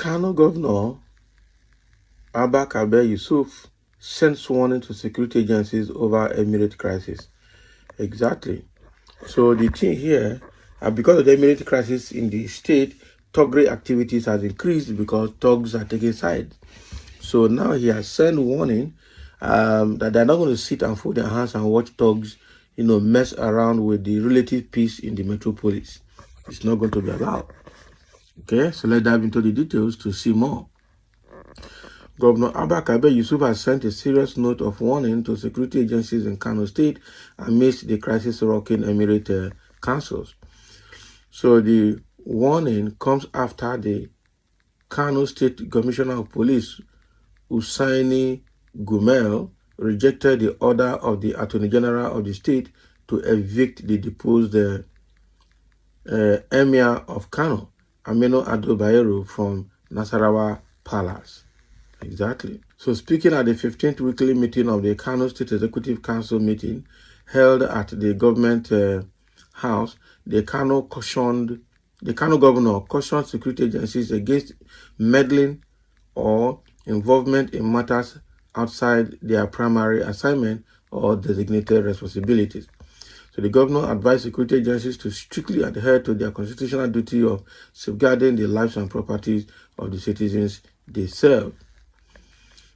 Kano Governor Yusuf sends warning to security agencies over Emirate crisis. Exactly. So the thing here, because of the Emirate crisis in the state, thuggery activities has increased because thugs are taking sides. So now he has sent warning that they're not going to sit and fold their hands and watch thugs, mess around with the relative peace in the metropolis. It's not going to be allowed. Okay, so let's dive into the details to see more. Governor Yusuf has sent a serious note of warning to security agencies in Kano State amidst the crisis-rocking Emirate councils. So the warning comes after the Kano State Commissioner of Police, Usaini Gumel, rejected the order of the Attorney General of the state to evict the deposed Emir of Kano, Aminu Ado Bayero, from Nasarawa Palace. Exactly. So speaking at the 15th weekly meeting of the Kano State Executive Council meeting held at the government house, the Kano governor cautioned security agencies against meddling or involvement in matters outside their primary assignment or designated responsibilities. So the governor advised security agencies to strictly adhere to their constitutional duty of safeguarding the lives and properties of the citizens they serve.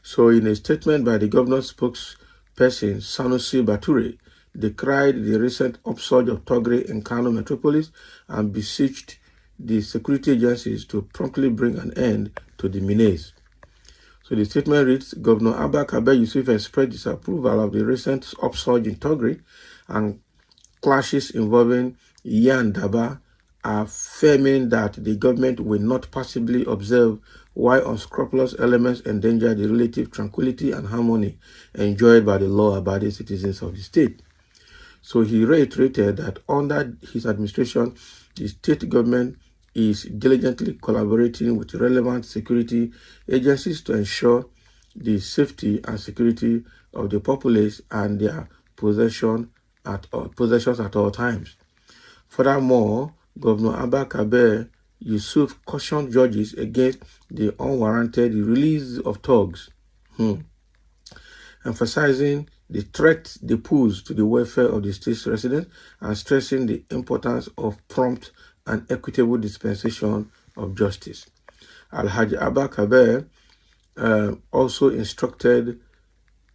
So in a statement by the governor's spokesperson, Sanusi Bature, decried the recent upsurge of thuggery in Kano metropolis and beseeched the security agencies to promptly bring an end to the menace. So the statement reads, Governor Yusuf expressed disapproval of the recent upsurge in thuggery and clashes involving Yan Daba, affirming that the government will not passively observe why unscrupulous elements endanger the relative tranquility and harmony enjoyed by the law-abiding citizens of the state. So he reiterated that under his administration, the state government is diligently collaborating with relevant security agencies to ensure the safety and security of the populace and their possessions at all times. Furthermore, Governor Yusuf cautioned judges against the unwarranted release of thugs, emphasizing the threat they pose to the welfare of the state's residents and stressing the importance of prompt and equitable dispensation of justice. Alhaji Abba Kabir also instructed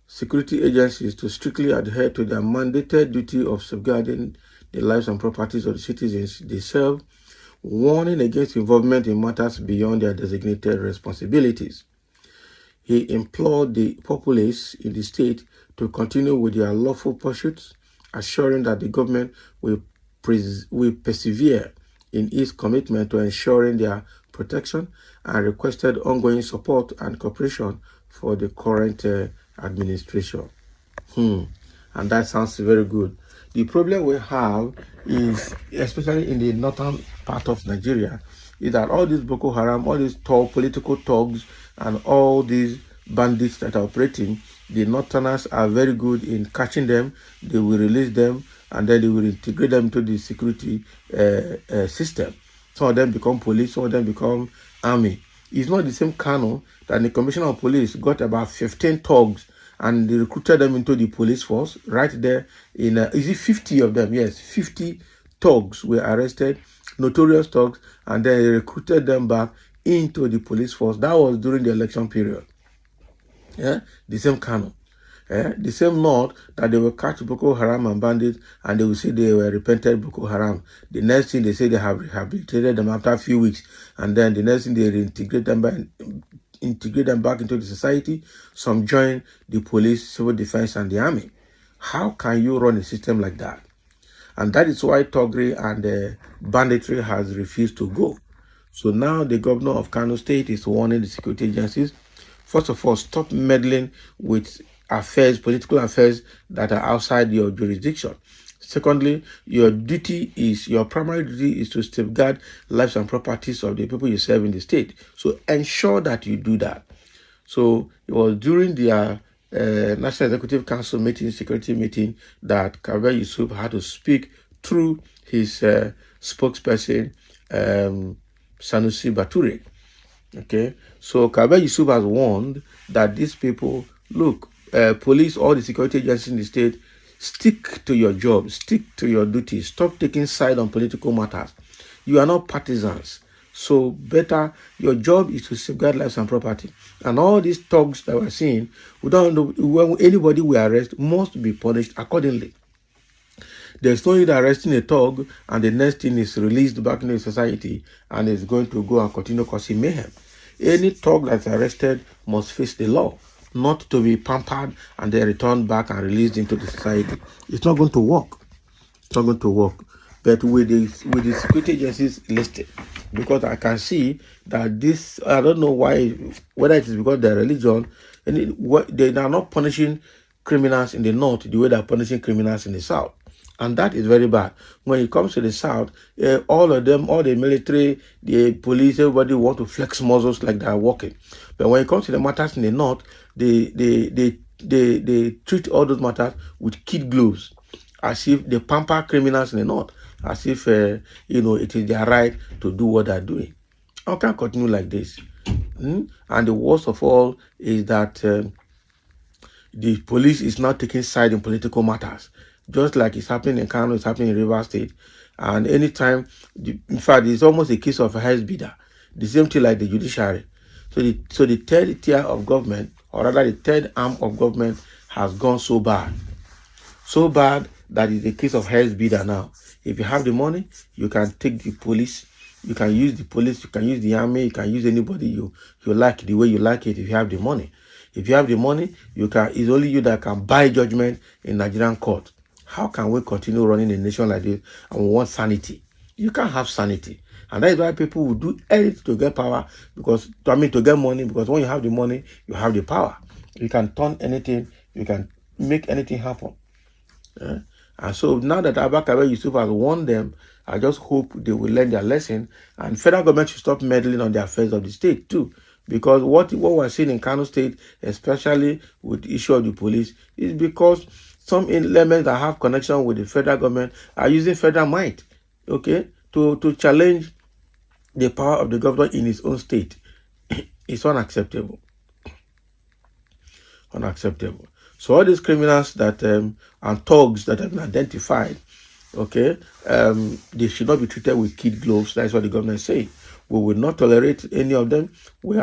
security agencies to strictly adhere to their mandated duty of safeguarding the lives and properties of the citizens they serve, warning against involvement in matters beyond their designated responsibilities. He implored the populace in the state to continue with their lawful pursuits, assuring that the government will persevere in its commitment to ensuring their protection, and requested ongoing support and cooperation for the current administration. And that sounds very good. The problem we have is, especially in the northern part of Nigeria, is that all these Boko Haram, all these political thugs, and all these bandits that are operating, the northerners are very good in catching them. They will release them, and then they will integrate them into the security system. Some of them become police, some of them become army. It's not the same Kano that the commissioner of police got about 15 thugs and they recruited them into the police force right there in, is it 50 of them? Yes, 50 thugs were arrested, notorious thugs, and then they recruited them back into the police force. That was during the election period. Yeah, the same Kano. The same North that they will catch Boko Haram and bandits and they will say they were repented Boko Haram. The next thing they say they have rehabilitated them after a few weeks, and then the next thing they reintegrate them back into the society. Some join the police, civil defense, and the army. How can you run a system like that? And that is why thuggery and banditry has refused to go. So now the governor of Kano State is warning the security agencies, first of all, stop meddling with affairs, political affairs that are outside your jurisdiction. Secondly, your primary duty is to safeguard lives and properties of the people you serve in the state. So ensure that you do that. So it was during their National Executive Council meeting, security meeting, that Kabir Yusuf had to speak through his spokesperson, Sanusi Bature. Okay, so Cĉە Yusuf has warned that these people, look, police, all the security agencies in the state, stick to your job, stick to your duties, stop taking side on political matters. You are not partisans. So better, your job is to safeguard lives and property. And all these thugs that we're seeing, we don't know, when anybody we arrest must be punished accordingly. There's no need arresting a thug and the next thing is released back into society and is going to go and continue causing mayhem. Any thug that's arrested must face the law, not to be pampered and then returned back and released into the society. It's not going to work. It's not going to work. But with the security agencies listed, because I can see that this, I don't know why, whether it is because of their religion, and they are not punishing criminals in the north the way they are punishing criminals in the south. And that is very bad. When it comes to the south, all of them, all the military, the police, everybody want to flex muscles like they are working. But when it comes to the matters in the north, they treat all those matters with kid gloves, as if they pamper criminals in the north, as if it is their right to do what they're doing. How can I continue like this? And the worst of all is that the police is not taking side in political matters, just like it's happening in Kano, it's happening in River State. And anytime, in fact, it's almost a case of a highest bidder. The same thing like the judiciary. So the third tier of government, or rather the third arm of government, has gone so bad. So bad that it's a case of highest bidder now. If you have the money, you can take the police, you can use the police, you can use the army, you can use anybody you like the way you like it if you have the money. If you have the money, it's only you that can buy judgment in Nigerian court. How can we continue running a nation like this and we want sanity? You can't have sanity. And that is why people will do anything to get power, to get money, because when you have the money, you have the power. You can turn anything, you can make anything happen. And so now that Cĉە Yusuf has warned them, I just hope they will learn their lesson, and federal government should stop meddling on the affairs of the state too. Because what we're seeing in Kano State, especially with the issue of the police, is because some elements that have connection with the federal government are using federal might, okay, to challenge the power of the governor in his own state. It's unacceptable. Unacceptable. So all these criminals that and thugs that have been identified, okay, they should not be treated with kid gloves. That's what the government is saying. We will not tolerate any of them. We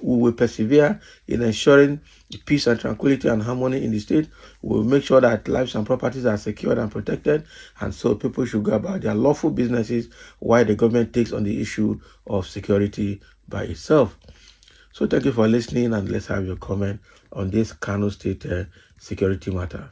will persevere in ensuring peace and tranquility and harmony in the state. We will make sure that lives and properties are secured and protected. And so people should go about their lawful businesses while the government takes on the issue of security by itself. So thank you for listening, and let's have your comment on this Kano State security matter.